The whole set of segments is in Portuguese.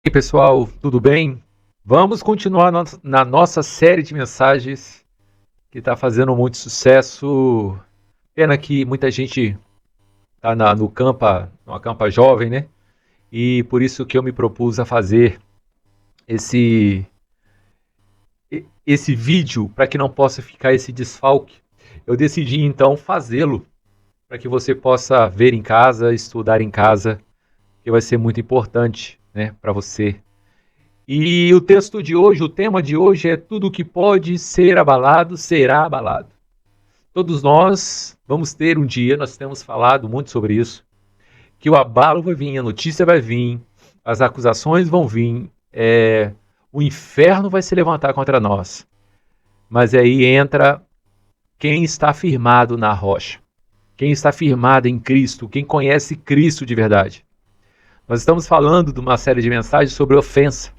E aí, pessoal, tudo bem? Vamos continuar na nossa série de mensagens que está fazendo muito sucesso. Pena que muita gente está no campa jovem, né? E por isso que eu me propus a fazer esse, esse vídeo, para que não possa ficar esse desfalque. Eu decidi então fazê-lo para que você possa ver em casa, estudar em casa, que vai ser muito importante, né, para você. E o texto de hoje, o tema de hoje é tudo que pode ser abalado, será abalado. Todos nós vamos ter um dia, nós temos falado muito sobre isso, que o abalo vai vir, a notícia vai vir, as acusações vão vir, o inferno vai se levantar contra nós. Mas aí entra quem está firmado na rocha, quem está firmado em Cristo, quem conhece Cristo de verdade. Nós estamos falando de uma série de mensagens sobre ofensa.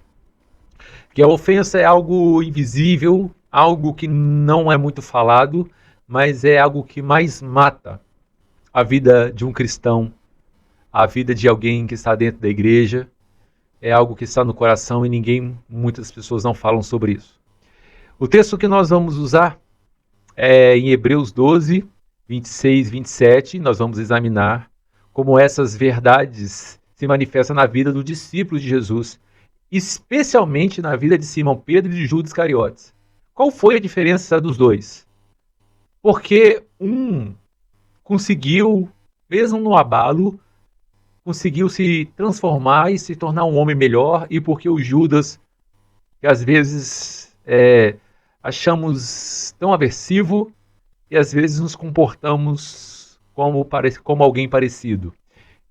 Que a ofensa é algo invisível, algo que não é muito falado, mas é algo que mais mata a vida de um cristão, a vida de alguém que está dentro da igreja. É algo que está no coração e muitas pessoas não falam sobre isso. O texto que nós vamos usar é em Hebreus 12, 26, 27. Nós vamos examinar como essas verdades se manifestam na vida do discípulo de Jesus, especialmente na vida de Simão Pedro e de Judas Iscariotes. Qual foi a diferença dos dois? Porque um conseguiu, mesmo no abalo, conseguiu se transformar e se tornar um homem melhor, e porque o Judas, que às vezes achamos tão aversivo, e às vezes nos comportamos como alguém parecido.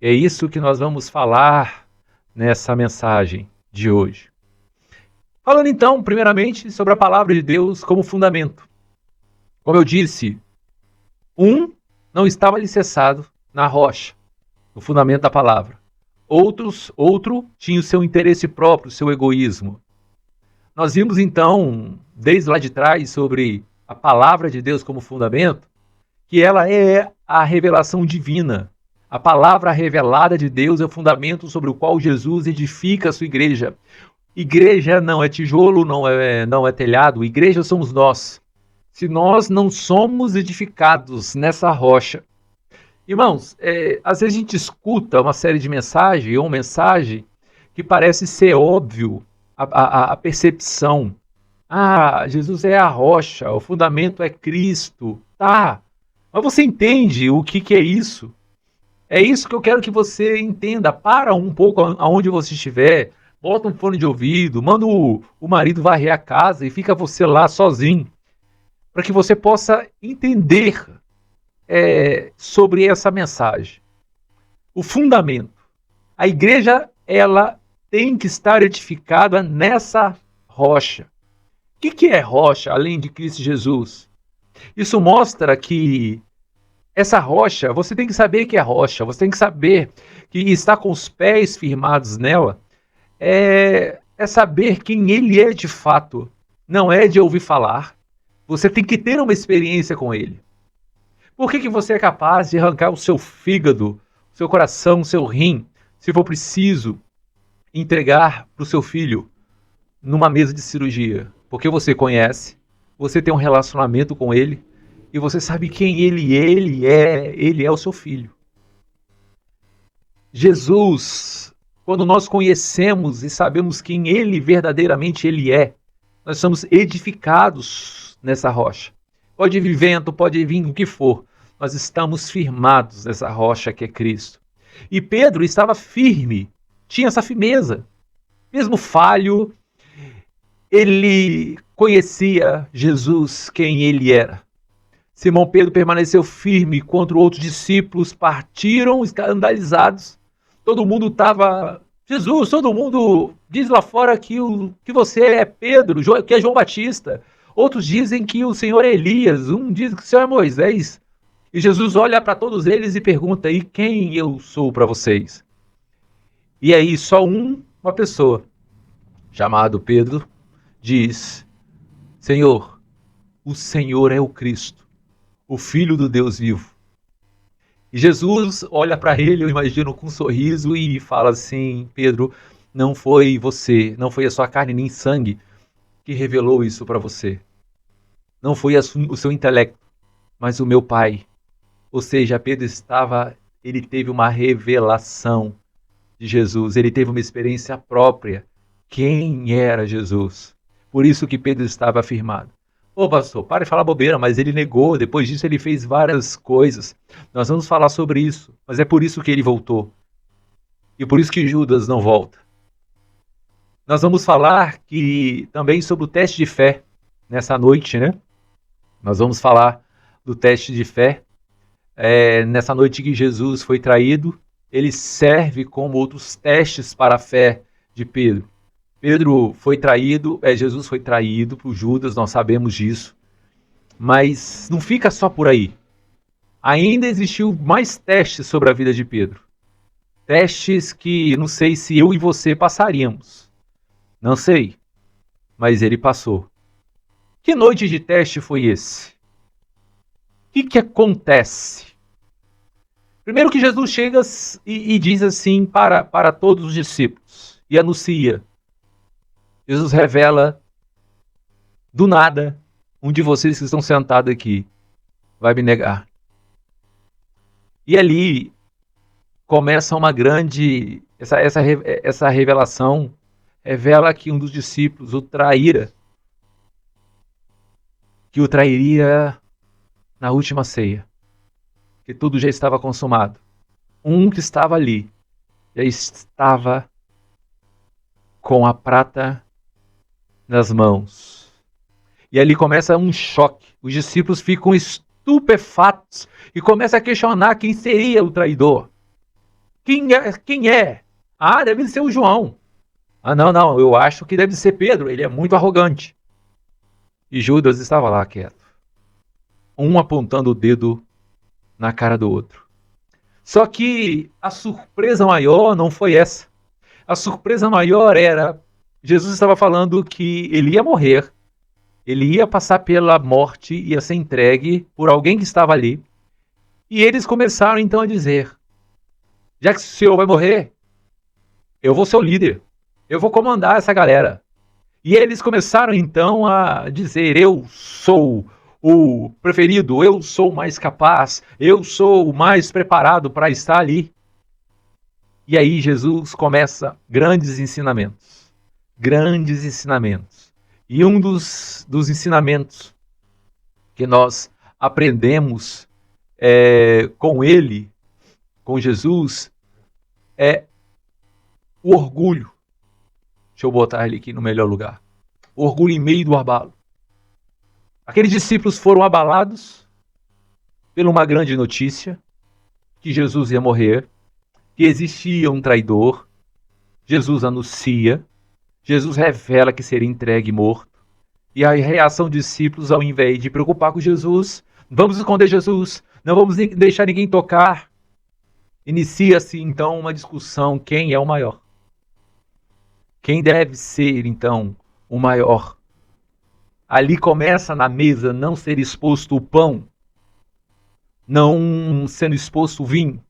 É isso que nós vamos falar nessa mensagem de hoje. Falando então, primeiramente, sobre a palavra de Deus como fundamento. Como eu disse, um não estava alicerçado na rocha, no fundamento da palavra. Outro tinha o seu interesse próprio, o seu egoísmo. Nós vimos então, desde lá de trás, sobre a palavra de Deus como fundamento, que ela é a revelação divina. A palavra revelada de Deus é o fundamento sobre o qual Jesus edifica a sua igreja. Igreja não é tijolo, não é telhado. Igreja somos nós. Se nós não somos edificados nessa rocha. Irmãos, às vezes a gente escuta uma série de mensagens, ou uma mensagem que parece ser óbvio a percepção. Ah, Jesus é a rocha, o fundamento é Cristo. Tá, mas você entende o que é isso? É isso que eu quero que você entenda. Para um pouco aonde você estiver, bota um fone de ouvido, manda o marido varrer a casa e fica você lá sozinho, para que você possa entender sobre essa mensagem. O fundamento. A igreja, ela tem que estar edificada nessa rocha. O que é rocha, além de Cristo Jesus? Isso mostra que essa rocha, você tem que saber que é rocha, você tem que saber que estar com os pés firmados nela é saber quem ele é de fato, não é de ouvir falar. Você tem que ter uma experiência com ele. Por que você é capaz de arrancar o seu fígado, o seu coração, o seu rim, se for preciso, entregar para o seu filho numa mesa de cirurgia? Porque você conhece, você tem um relacionamento com ele, e você sabe quem ele é o seu filho. Jesus, quando nós conhecemos e sabemos quem ele verdadeiramente é, nós somos edificados nessa rocha. Pode vir vento, pode vir o que for, nós estamos firmados nessa rocha que é Cristo. E Pedro estava firme, tinha essa firmeza. Mesmo falho, ele conhecia Jesus, quem ele era. Simão Pedro permaneceu firme quando outros discípulos partiram escandalizados. Todo mundo estava... Jesus, todo mundo diz lá fora que você é Pedro, que é João Batista. Outros dizem que o Senhor é Elias. Um diz que o Senhor é Moisés. E Jesus olha para todos eles e pergunta, e quem eu sou para vocês? E aí só uma pessoa, chamado Pedro, diz, Senhor, o Senhor é o Cristo, o Filho do Deus vivo. E Jesus olha para ele, eu imagino, com um sorriso e fala assim, Pedro, Não foi você, não foi a sua carne nem sangue que revelou isso para você. Não foi o seu intelecto, mas o meu Pai. Ou seja, ele teve uma revelação de Jesus, ele teve uma experiência própria. Quem era Jesus? Por isso que Pedro estava afirmado. Ô pastor, para de falar bobeira, mas ele negou, depois disso ele fez várias coisas. Nós vamos falar sobre isso, mas é por isso que ele voltou. E por isso que Judas não volta. Nós vamos falar também sobre o teste de fé nessa noite, né? Nós vamos falar do teste de fé. Nessa noite que Jesus foi traído, ele serve como outros testes para a fé de Pedro. Pedro foi traído, Jesus foi traído por Judas, nós sabemos disso. Mas não fica só por aí. Ainda existiu mais testes sobre a vida de Pedro. Testes que não sei se eu e você passaríamos. Não sei, mas ele passou. Que noite de teste foi esse? O que acontece? Primeiro que Jesus chega e diz assim para todos os discípulos e anuncia. Jesus revela do nada, um de vocês que estão sentados aqui vai me negar. E ali começa uma grande... Essa revelação revela que um dos discípulos o traíra, que o trairia na última ceia, que tudo já estava consumado. Um que estava ali já estava com a prata nas mãos. E ali começa um choque. Os discípulos ficam estupefatos e começam a questionar quem seria o traidor. Quem é? Ah, deve ser o João. Ah, não, eu acho que deve ser Pedro, ele é muito arrogante. E Judas estava lá quieto, um apontando o dedo na cara do outro. Só que a surpresa maior não foi essa. A surpresa maior era, Jesus estava falando que ele ia morrer, ele ia passar pela morte, ia ser entregue por alguém que estava ali. E eles começaram então a dizer, já que o senhor vai morrer, eu vou ser o líder, eu vou comandar essa galera. E eles começaram então a dizer, eu sou o preferido, eu sou o mais capaz, eu sou o mais preparado para estar ali. E aí Jesus começa grandes ensinamentos. Grandes ensinamentos. E um dos ensinamentos que nós aprendemos com ele, com Jesus, é o orgulho. Deixa eu botar ele aqui no melhor lugar. O orgulho em meio do abalo. Aqueles discípulos foram abalados por uma grande notícia, que Jesus ia morrer, que existia um traidor. Jesus anuncia, Jesus revela que seria entregue e morto. E a reação dos discípulos, ao invés de preocupar com Jesus, vamos esconder Jesus, não vamos deixar ninguém tocar. Inicia-se então uma discussão, quem é o maior? Quem deve ser então o maior? Ali começa na mesa não ser exposto o pão, não sendo exposto o vinho,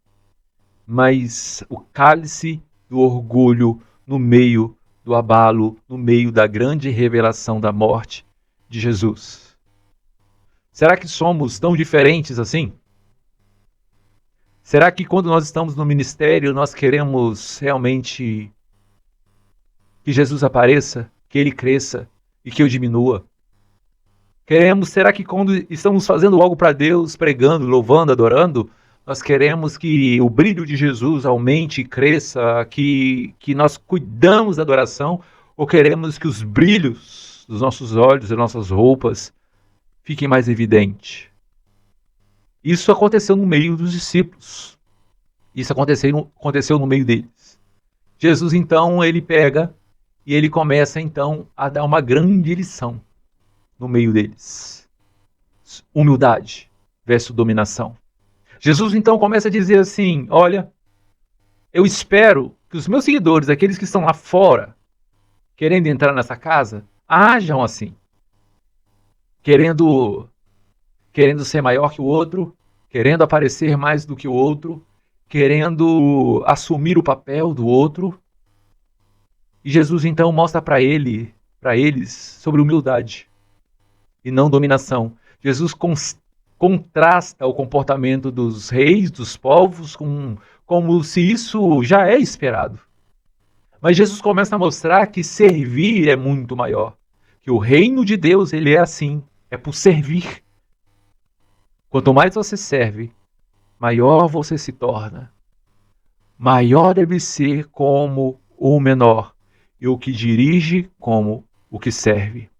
mas o cálice do orgulho no meio do abalo, no meio da grande revelação da morte de Jesus. Será que somos tão diferentes assim? Será que quando nós estamos no ministério, nós queremos realmente que Jesus apareça, que ele cresça e que eu diminua? Será que quando estamos fazendo algo para Deus, pregando, louvando, adorando, nós queremos que o brilho de Jesus aumente e cresça, que nós cuidamos da adoração, ou queremos que os brilhos dos nossos olhos, das nossas roupas, fiquem mais evidentes? Isso aconteceu no meio dos discípulos. Isso aconteceu no meio deles. Jesus, então, ele pega e ele começa, então, a dar uma grande lição no meio deles. Humildade versus dominação. Jesus, então, começa a dizer assim, olha, eu espero que os meus seguidores, aqueles que estão lá fora, querendo entrar nessa casa, ajam assim. Querendo ser maior que o outro, querendo aparecer mais do que o outro, querendo assumir o papel do outro. E Jesus então mostra para eles sobre humildade e não dominação. Jesus contrasta o comportamento dos reis, dos povos, como se isso já é esperado. Mas Jesus começa a mostrar que servir é muito maior. Que o reino de Deus, ele é assim, é por servir. Quanto mais você serve, maior você se torna. Maior deve ser como o menor, e o que dirige como o que serve.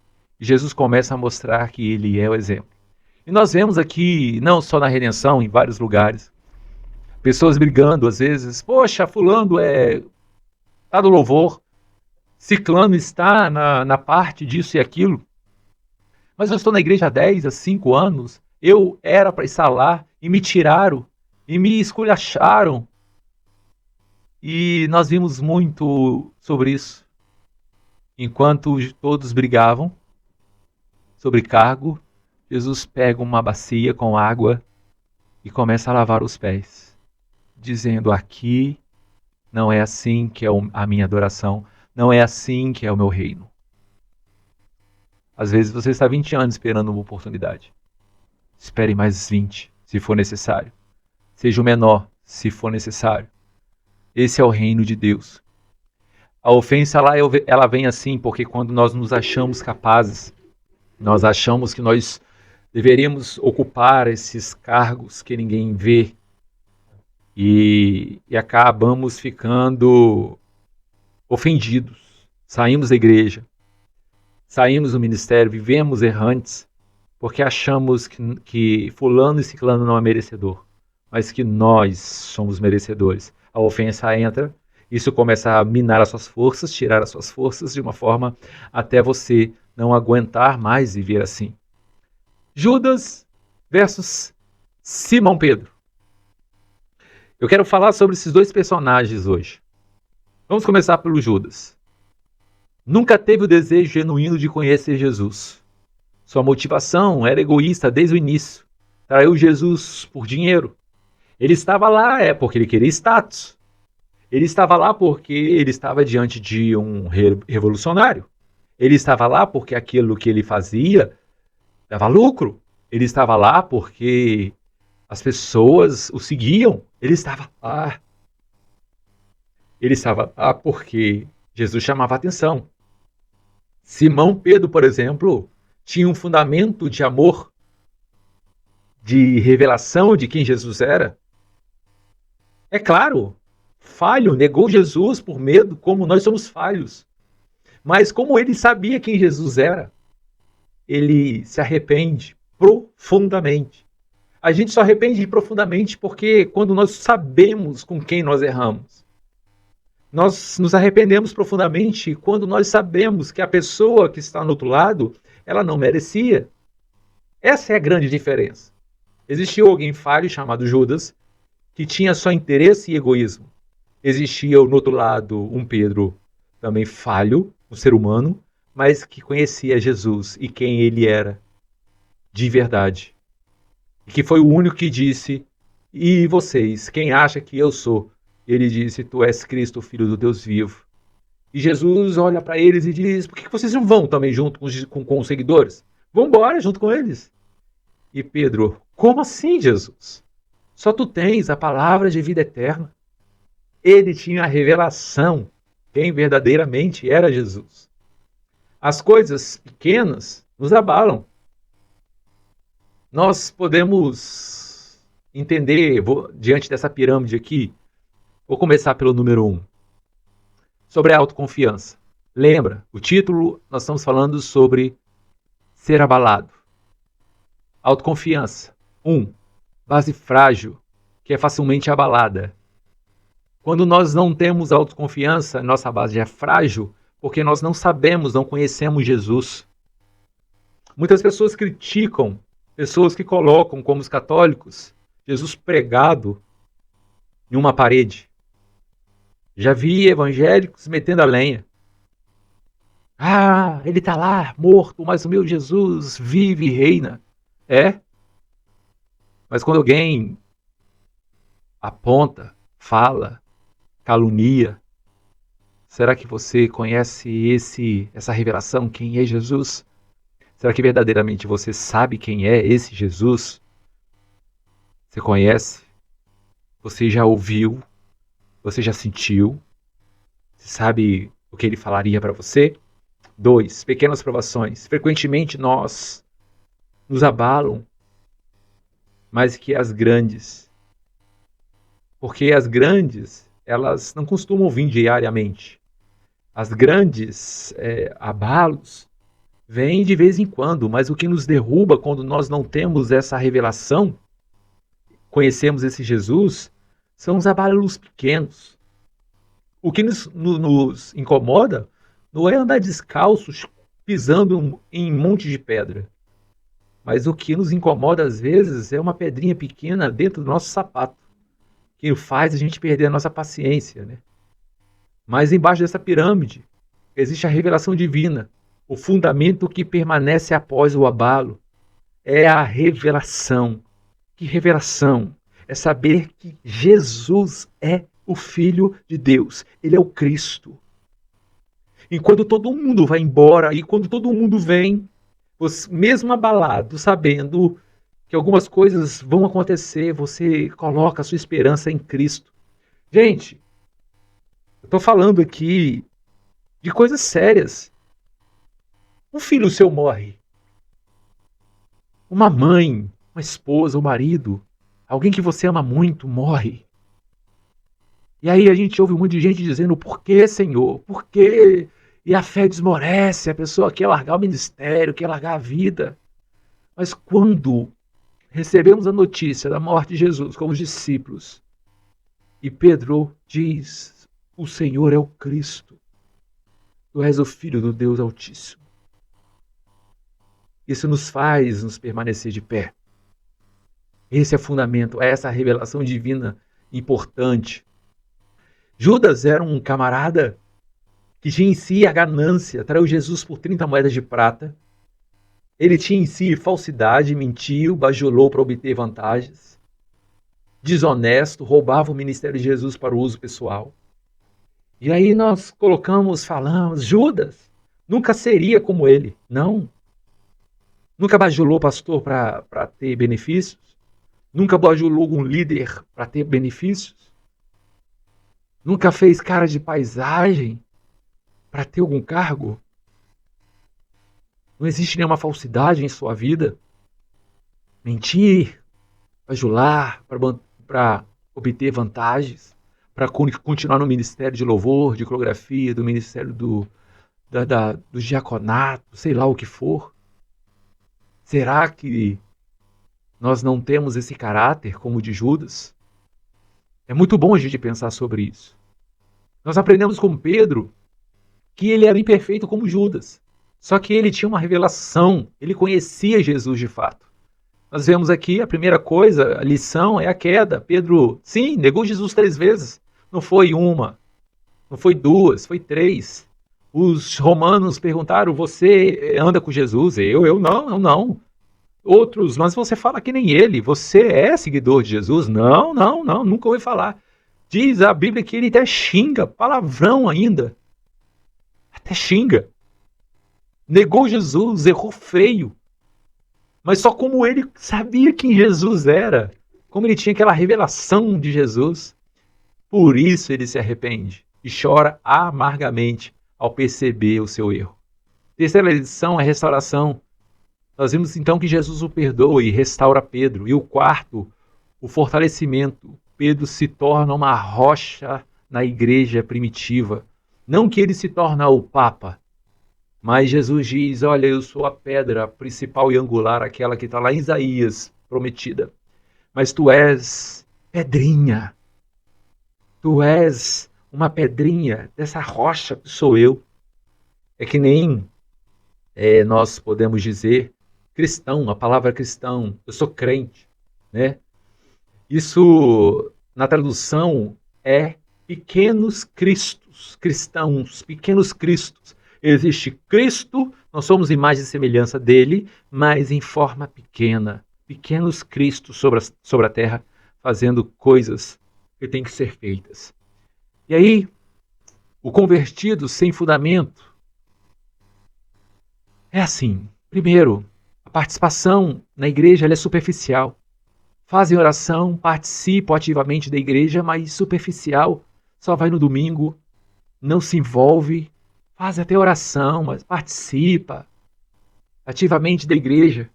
E Jesus começa a mostrar que ele é o exemplo. E nós vemos aqui, não só na redenção, em vários lugares, pessoas brigando às vezes. Poxa, fulano está no louvor, ciclano está na parte disso e aquilo. Mas eu estou na igreja há 10, há 5 anos, eu era para estar lá e me tiraram, e me esculhacharam. E nós vimos muito sobre isso. Enquanto todos brigavam sobre cargo, Jesus pega uma bacia com água e começa a lavar os pés, dizendo: aqui não é assim que é a minha adoração, não é assim que é o meu reino. Às vezes você está 20 anos esperando uma oportunidade. Espere mais 20, se for necessário. Seja o menor, se for necessário. Esse é o reino de Deus. A ofensa lá, ela vem assim, porque quando nós nos achamos capazes, nós achamos que nós deveríamos ocupar esses cargos que ninguém vê e acabamos ficando ofendidos. Saímos da igreja, saímos do ministério, vivemos errantes, porque achamos que fulano e ciclano não é merecedor, mas que nós somos merecedores. A ofensa entra, isso começa a minar as suas forças, tirar as suas forças de uma forma até você não aguentar mais viver assim. Judas versus Simão Pedro. Eu quero falar sobre esses dois personagens hoje. Vamos começar pelo Judas. Nunca teve o desejo genuíno de conhecer Jesus. Sua motivação era egoísta desde o início. Traiu Jesus por dinheiro. Ele estava lá porque ele queria status. Ele estava lá porque ele estava diante de um revolucionário. Ele estava lá porque aquilo que ele fazia dava lucro. Ele estava lá porque as pessoas o seguiam. Ele estava lá. Ele estava lá porque Jesus chamava a atenção. Simão Pedro, por exemplo, tinha um fundamento de amor, de revelação de quem Jesus era. É claro, falho, negou Jesus por medo, como nós somos falhos. Mas como ele sabia quem Jesus era, ele se arrepende profundamente. A gente só arrepende profundamente porque quando nós sabemos com quem nós erramos. Nós nos arrependemos profundamente quando nós sabemos que a pessoa que está no outro lado, ela não merecia. Essa é a grande diferença. Existia alguém falho chamado Judas, que tinha só interesse e egoísmo. Existia, no outro lado, um Pedro também falho, um ser humano, mas que conhecia Jesus e quem ele era de verdade. E que foi o único que disse: e vocês, quem acha que eu sou? Ele disse: tu és Cristo, Filho do Deus vivo. E Jesus olha para eles e diz: por que vocês não vão também junto com os seguidores? Vão embora junto com eles. E Pedro: como assim, Jesus? Só tu tens a palavra de vida eterna. Ele tinha a revelação quem verdadeiramente era Jesus. As coisas pequenas nos abalam. Nós podemos entender, diante dessa pirâmide aqui, vou começar pelo número 1, sobre a autoconfiança. Lembra, o título, nós estamos falando sobre ser abalado. Autoconfiança. 1, base frágil, que é facilmente abalada. Quando nós não temos autoconfiança, nossa base é frágil, porque nós não sabemos, não conhecemos Jesus. Muitas pessoas criticam pessoas que colocam, como os católicos, Jesus pregado em uma parede. Já vi evangélicos metendo a lenha. Ah, ele está lá, morto, mas o meu Jesus vive e reina. É? Mas quando alguém aponta, fala, calunia, Será que você conhece essa revelação, quem é Jesus? Será que verdadeiramente você sabe quem é esse Jesus? Você conhece? Você já ouviu? Você já sentiu? Você sabe o que ele falaria para você? 2. Pequenas provações. Frequentemente nos abalam mais que as grandes. Porque as grandes, elas não costumam vir diariamente. As grandes abalos vêm de vez em quando, mas o que nos derruba quando nós não temos essa revelação, conhecemos esse Jesus, são os abalos pequenos. O que nos incomoda não é andar descalços, pisando em um monte de pedra. Mas o que nos incomoda às vezes é uma pedrinha pequena dentro do nosso sapato, que faz a gente perder a nossa paciência, né? Mas embaixo dessa pirâmide existe a revelação divina, o fundamento que permanece após o abalo. É a revelação. Que revelação? É saber que Jesus é o Filho de Deus. Ele é o Cristo. Enquanto todo mundo vai embora e quando todo mundo vem, mesmo abalado, sabendo que algumas coisas vão acontecer, você coloca a sua esperança em Cristo. Gente, eu estou falando aqui de coisas sérias. Um filho seu morre. Uma mãe, uma esposa, um marido, alguém que você ama muito morre. E aí a gente ouve um monte de gente dizendo, por que, Senhor? Por quê? E a fé desmorece, a pessoa quer largar o ministério, quer largar a vida. Mas quando recebemos a notícia da morte de Jesus com os discípulos, e Pedro diz, o Senhor é o Cristo, tu és o Filho do Deus Altíssimo. Isso nos faz nos permanecer de pé. Esse é o fundamento, é essa revelação divina importante. Judas era um camarada que tinha em si a ganância, traiu Jesus por 30 moedas de prata. Ele tinha em si falsidade, mentiu, bajulou para obter vantagens. Desonesto, roubava o ministério de Jesus para o uso pessoal. E aí nós falamos, Judas nunca seria como ele. Não. Nunca bajulou pastor para ter benefícios. Nunca bajulou um líder para ter benefícios. Nunca fez cara de paisagem para ter algum cargo. Não existe nenhuma falsidade em sua vida. Mentir, bajular, para obter vantagens, para continuar no ministério de louvor, de coreografia, do ministério do diaconato, sei lá o que for. Será que nós não temos esse caráter como o de Judas? É muito bom a gente pensar sobre isso. Nós aprendemos com Pedro que ele era imperfeito como Judas. Só que ele tinha uma revelação, ele conhecia Jesus de fato. Nós vemos aqui a primeira coisa, a lição é a queda. Pedro, sim, negou Jesus 3 vezes. Não foi uma, não foi 2, foi 3. Os romanos perguntaram, você anda com Jesus? Eu não. Outros, mas você fala que nem ele, você é seguidor de Jesus? Não, nunca ouvi falar. Diz a Bíblia que ele até xinga, palavrão ainda. Até xinga. Negou Jesus, errou feio. Mas só como ele sabia quem Jesus era, como ele tinha aquela revelação de Jesus, por isso ele se arrepende e chora amargamente ao perceber o seu erro. Terceira lição é restauração. Nós vimos então que Jesus o perdoa e restaura Pedro. E o quarto, o fortalecimento. Pedro se torna uma rocha na igreja primitiva. Não que ele se torna o Papa, mas Jesus diz, olha, eu sou a pedra principal e angular, aquela que está lá em Isaías, prometida. Mas tu és pedrinha. Tu és uma pedrinha dessa rocha que sou eu. É que nem nós podemos dizer cristão, a palavra cristão, eu sou crente, né? Isso, na tradução, é pequenos cristos, cristãos, pequenos cristos. Existe Cristo, nós somos imagem e semelhança dele, mas em forma pequena. Pequenos cristos sobre a terra, fazendo coisas que têm que ser feitas. E aí, O convertido sem fundamento é assim. Primeiro, a participação na igreja ela é superficial. Fazem oração, participam ativamente da igreja, mas superficial. Só vai no domingo, não se envolve, faz até oração, mas participa ativamente da igreja.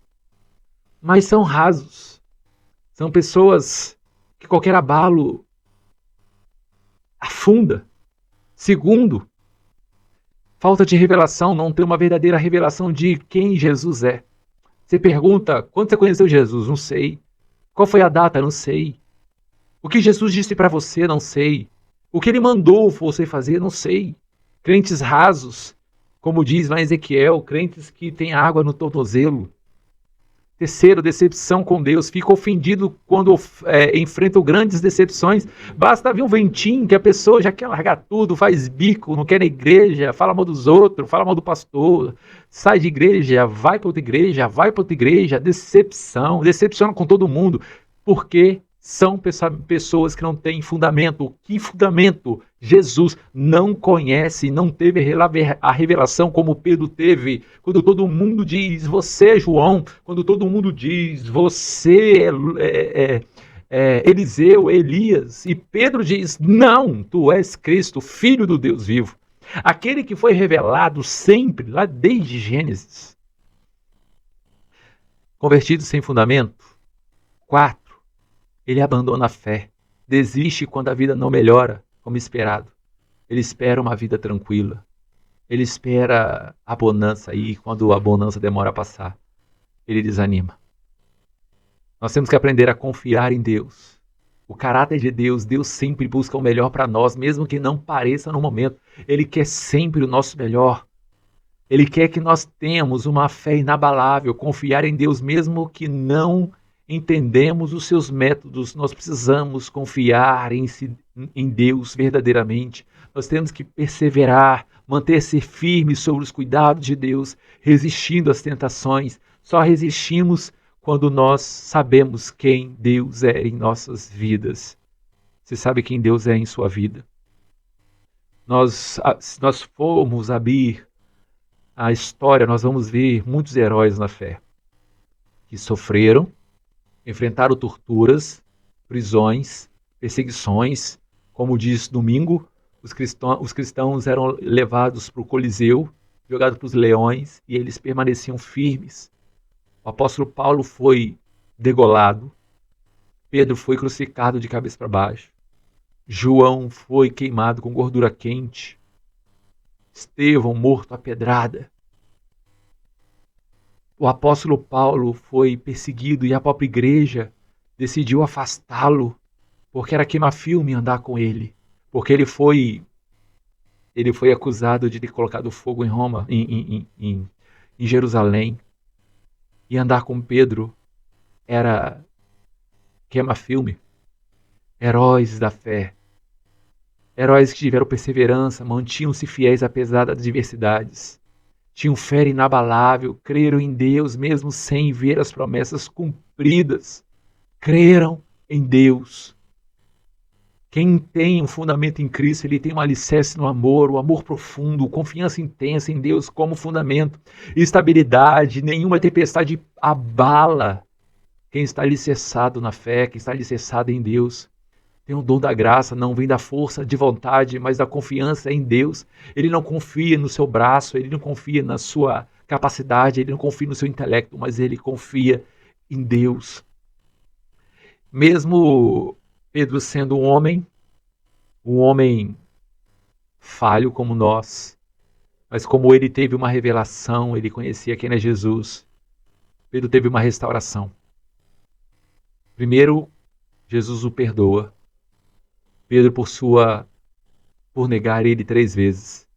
Mas são rasos. São pessoas que qualquer abalo afunda. Segundo, falta de revelação, não tem uma verdadeira revelação de quem Jesus é. Você pergunta, quando você conheceu Jesus? Não sei. Qual foi a data? Não sei. O que Jesus disse para você? Não sei. O que ele mandou você fazer? Não sei. Crentes rasos, como diz lá em Ezequiel, crentes que têm água no tornozelo. Terceiro, decepção com Deus. Fica ofendido quando enfrentam grandes decepções. Basta vir um ventinho que a pessoa já quer largar tudo, faz bico, não quer na igreja, fala mal dos outros, fala mal do pastor, sai de igreja, vai para outra igreja, vai para outra igreja. Decepção, decepciona com todo mundo. Porque são pessoas que não têm fundamento. Que fundamento? Jesus não conhece, não teve a revelação como Pedro teve. Quando todo mundo diz, você, João, quando todo mundo diz, você Eliseu, Elias, e Pedro diz, não, tu és Cristo, Filho do Deus vivo. Aquele que foi revelado sempre, lá desde Gênesis. Convertido sem fundamento. 4. Ele abandona a fé, desiste quando a vida não melhora como esperado. Ele espera uma vida tranquila. Ele espera a bonança e quando a bonança demora a passar, ele desanima. Nós temos que aprender a confiar em Deus. O caráter de Deus, Deus sempre busca o melhor para nós, mesmo que não pareça no momento. Ele quer sempre o nosso melhor. Ele quer que nós tenhamos uma fé inabalável, confiar em Deus mesmo que não entendemos os seus métodos, nós precisamos confiar em Deus verdadeiramente. Nós temos que perseverar, manter-se firme sobre os cuidados de Deus, resistindo às tentações. Só resistimos quando nós sabemos quem Deus é em nossas vidas. Você sabe quem Deus é em sua vida? Se nós formos abrir a história, nós vamos ver muitos heróis na fé que sofreram, enfrentaram torturas, prisões, perseguições. Como diz domingo, os cristãos eram levados para o Coliseu, jogados para os leões, e eles permaneciam firmes. O apóstolo Paulo foi degolado, Pedro foi crucificado de cabeça para baixo, João foi queimado com gordura quente, Estevão morto à pedrada. O apóstolo Paulo foi perseguido e a própria igreja decidiu afastá-lo, porque era queima-filme andar com ele, porque ele foi acusado de ter colocado fogo em Roma, em Jerusalém, e andar com Pedro era queima-filme. Heróis da fé, heróis que tiveram perseverança, mantinham-se fiéis apesar das adversidades. Tinham fé inabalável, creram em Deus mesmo sem ver as promessas cumpridas. Creram em Deus. Quem tem um fundamento em Cristo, ele tem um alicerce no amor, o amor profundo, confiança intensa em Deus como fundamento, estabilidade, nenhuma tempestade abala quem está alicerçado na fé, quem está alicerçado em Deus. Tem o dom da graça, não vem da força de vontade, mas da confiança em Deus. Ele não confia no seu braço, ele não confia na sua capacidade, ele não confia no seu intelecto, mas ele confia em Deus. Mesmo Pedro sendo um homem falho como nós, mas como ele teve uma revelação, ele conhecia quem é Jesus, Pedro teve uma restauração. Primeiro, Jesus o perdoa. Pedro, por negar ele 3 vezes.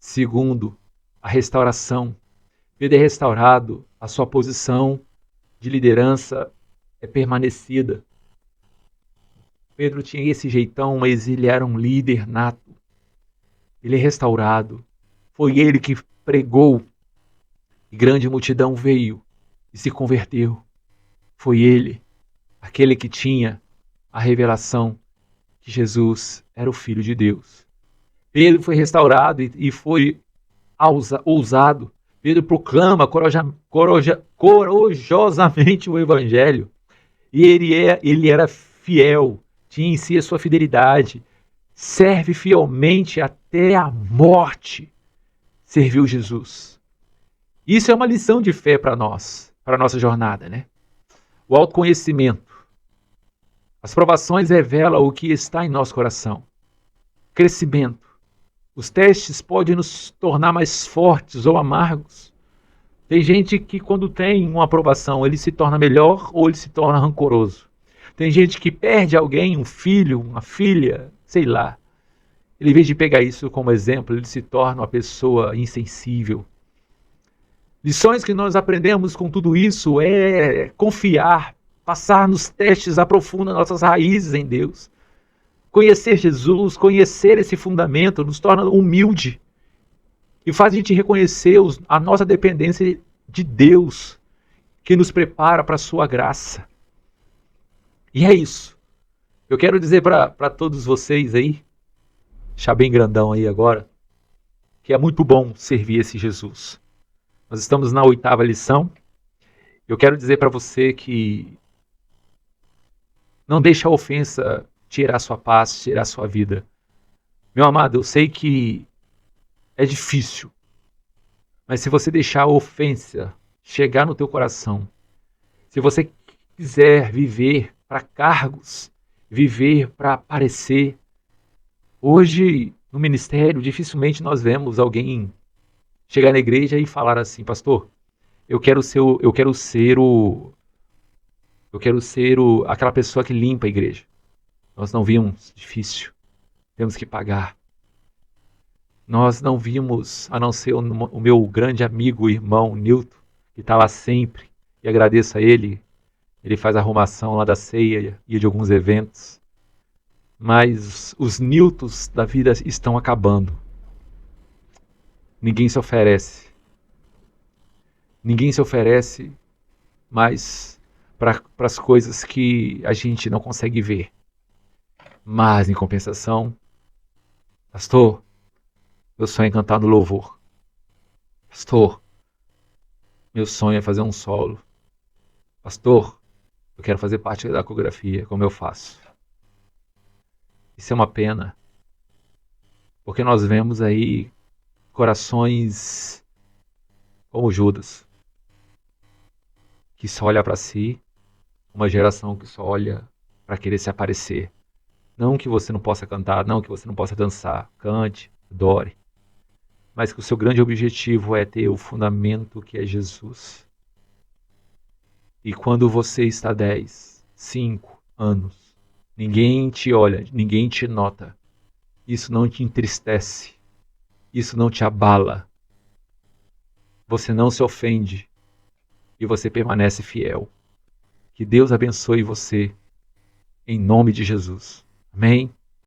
Segundo, a restauração. Pedro é restaurado, a sua posição de liderança é permanecida. Pedro tinha esse jeitão, mas ele era um líder nato. Ele é restaurado. Foi ele que pregou e grande multidão veio e se converteu. Foi ele, aquele que tinha a revelação que Jesus era o Filho de Deus. Pedro foi restaurado e foi ousado. Pedro proclama corajosamente o evangelho. E ele era fiel, tinha em si a sua fidelidade, serve fielmente até a morte, serviu Jesus. Isso é uma lição de fé para nós, para a nossa jornada, né? O autoconhecimento. As provações revelam o que está em nosso coração. Crescimento. Os testes podem nos tornar mais fortes ou amargos. Tem gente que quando tem uma aprovação, ele se torna melhor ou ele se torna rancoroso. Tem gente que perde alguém, um filho, uma filha, sei lá. Ele, em vez de pegar isso como exemplo, ele se torna uma pessoa insensível. Lições que nós aprendemos com tudo isso é confiar, passar nos testes, aprofundar nossas raízes em Deus. Conhecer Jesus, conhecer esse fundamento, nos torna humilde e faz a gente reconhecer a nossa dependência de Deus, que nos prepara para a sua graça. E é isso. Eu quero dizer para todos vocês aí, deixar bem grandão aí agora, que é muito bom servir esse Jesus. Nós estamos na 8ª lição. Eu quero dizer para você que não deixe a ofensa tirar sua paz, tirar sua vida. Meu amado, eu sei que é difícil, mas se você deixar a ofensa chegar no teu coração, se você quiser viver para cargos, viver para aparecer, hoje no ministério dificilmente nós vemos alguém chegar na igreja e falar assim: pastor, eu quero ser aquela pessoa que limpa a igreja. Nós não vimos, difícil, temos que pagar. Nós não vimos, a não ser o meu grande amigo, irmão Nilton, que está lá sempre, e agradeço a ele. Ele faz a arrumação lá da ceia e de alguns eventos. Mas os Niltons da vida estão acabando. Ninguém se oferece. Ninguém se oferece mais para as coisas que a gente não consegue ver. Mas, em compensação, pastor, meu sonho é cantar no louvor. Pastor, meu sonho é fazer um solo. Pastor, eu quero fazer parte da coreografia, como eu faço. Isso é uma pena, porque nós vemos aí corações como Judas, que só olha para si, uma geração que só olha para querer se aparecer. Não que você não possa cantar, não que você não possa dançar, cante, adore, mas que o seu grande objetivo é ter o fundamento que é Jesus. E quando você está 10, 5 anos, ninguém te olha, ninguém te nota, isso não te entristece, isso não te abala, você não se ofende e você permanece fiel. Que Deus abençoe você, em nome de Jesus. Amém?